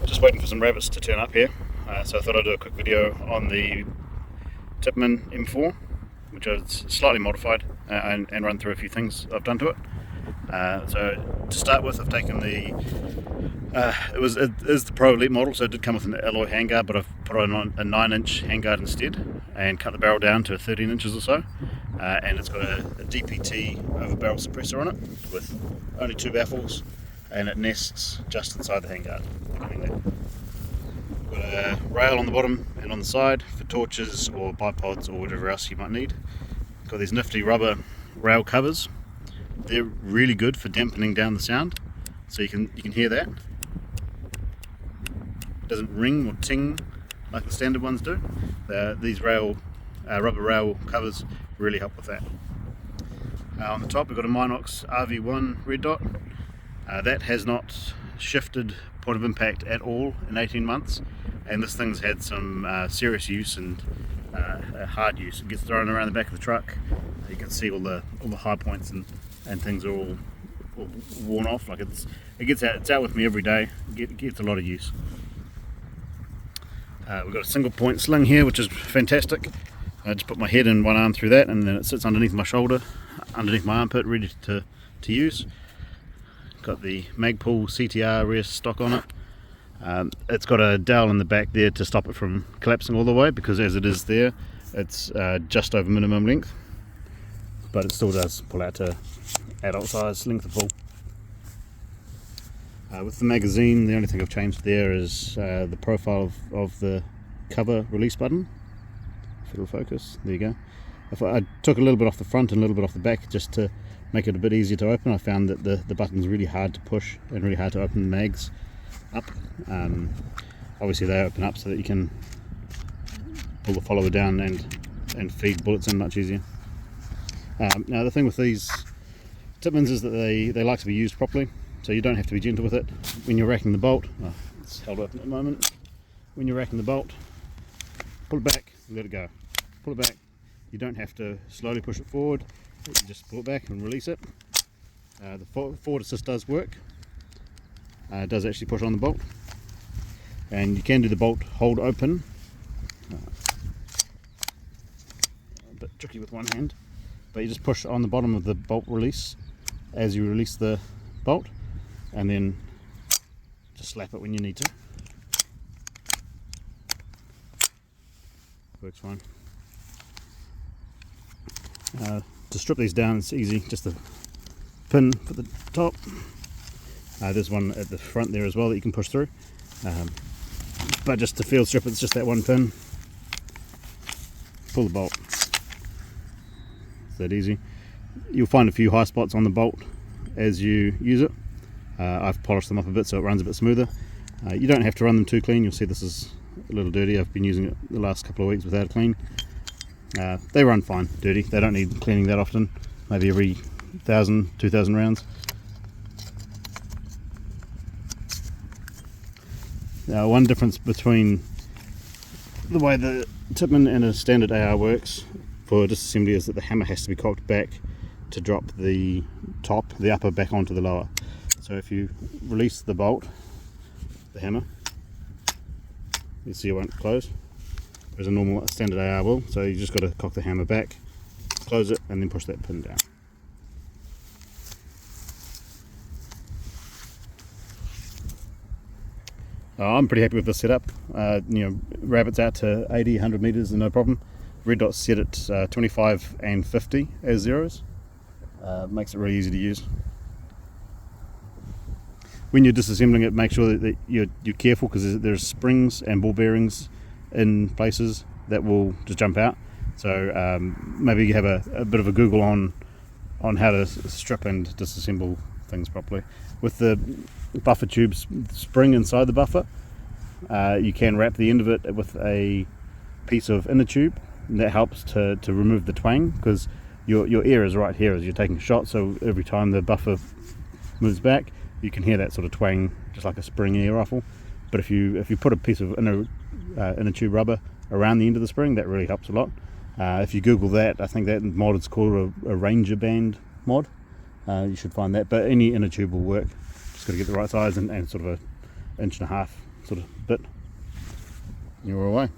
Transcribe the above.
Just waiting for some rabbits to turn up here, so I thought I'd do a quick video on the Tippmann M4, which is slightly modified, and run through a few things I've done to it. So to start with, I've taken the it is the Pro Elite model, so it did come with an alloy handguard, but I've put on a 9-inch handguard instead and cut the barrel down to 13 inches or so, and it's got a DPT over barrel suppressor on it with only 2 baffles, and it nests just inside the handguard. Got a rail on the bottom and on the side for torches or bipods or whatever else you might need. Got these nifty rubber rail covers. They're really good for dampening down the sound, so you can hear that. It doesn't ring or ting like the standard ones do. These rubber rail covers really help with that. On the top we've got a Minox RV1 red dot. That has not shifted point of impact at all in 18 months, and this thing's had some serious use and hard use. It gets thrown around the back of the truck. You can see all the high points and things are all worn off. Like it's out with me every day. It gets a lot of use. We've got a single point sling here, which is fantastic. I just put my head and one arm through that, and then it sits underneath my shoulder, underneath my armpit, ready to use. Got the Magpul CTR rear stock on it. It's got a dowel in the back there to stop it from collapsing all the way, because as it is there, it's just over minimum length, but it still does pull out to adult size length of pull. With the magazine, the only thing I've changed there is the profile of the cover release button. If it'll focus, there you go. I took a little bit off the front and a little bit off the back just to make it a bit easier to open. I found that the button's really hard to push and really hard to open the mags up. Obviously they open up so that you can pull the follower down and feed bullets in much easier. Now the thing with these Tippmanns is that they like to be used properly, so you don't have to be gentle with it. When you're racking the bolt, it's held open at the moment. When you're racking the bolt, pull it back and let it go. Pull it back. You don't have to slowly push it forward. You can just pull it back and release it. The forward assist does work. It does actually push on the bolt, and you can do the bolt hold open. A bit tricky with one hand, but you just push on the bottom of the bolt release as you release the bolt, and then just slap it when you need to. Works fine. To strip these down, it's easy, just a pin for the top. There's one at the front there as well that you can push through, but just to field strip it's just that one pin. Pull the bolt. It's that easy. You'll find a few high spots on the bolt as you use it. I've polished them up a bit so it runs a bit smoother. You don't have to run them too clean. You'll see this is a little dirty. I've been using it the last couple of weeks without a clean. They run fine dirty. They don't need cleaning that often, maybe every 1,000, 2,000 rounds. Now, one difference between the way the Tippmann and a standard AR works for disassembly is that the hammer has to be cocked back to drop the upper back onto the lower. So if you release the bolt, the hammer, you see it won't close, whereas a normal standard AR will. So you just got to cock the hammer back, close it, and then push that pin down. I'm pretty happy with this setup. Rabbits out to 80, 100 meters and no problem. Red dot's set at 25 and 50 as zeros. Makes it really easy to use. When you're disassembling it, make sure that you're careful, because there's springs and ball bearings in places that will just jump out. So maybe you have a bit of a Google on how to strip and disassemble things properly. With the buffer tubes spring inside the buffer, you can wrap the end of it with a piece of inner tube, and that helps to remove the twang, because your ear is right here as you're taking a shot, so every time the buffer moves back you can hear that sort of twang, just like a spring air rifle. But if you put a piece of inner tube rubber around the end of the spring, that really helps a lot. If you Google that, I think that mod is called a Ranger Band mod. You should find that, but any inner tube will work. Just got to get the right size and sort of an 1.5 inch sort of bit, you're away.